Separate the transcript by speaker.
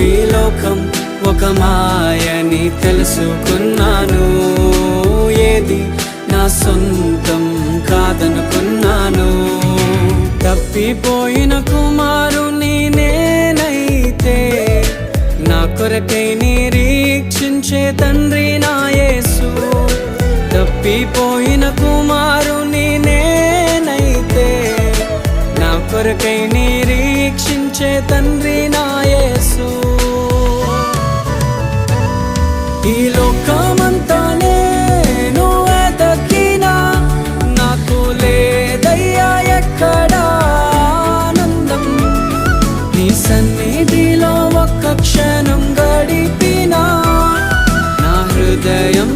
Speaker 1: ఈ లోకం ఒక మాయని తెలుసుకున్నాను. ఏది నా సొంతం కాదనుకున్నాను. తప్పిపోయిన కుమారుని నేనైతే నా కొరకై నిరీక్షించే తండ్రి నా యేసు. తప్పిపోయిన కుమారుని నేనైతే నా కొరకై నిరీక్షించే తండ్రి నా యేసు. ఈ లోకమంతా నేను వెతకినా నాకు లేదయ్యా ఎక్కడా ఆనందం. నీ సన్నిధిలో ఒక్క క్షణం గడిపినా నా హృదయం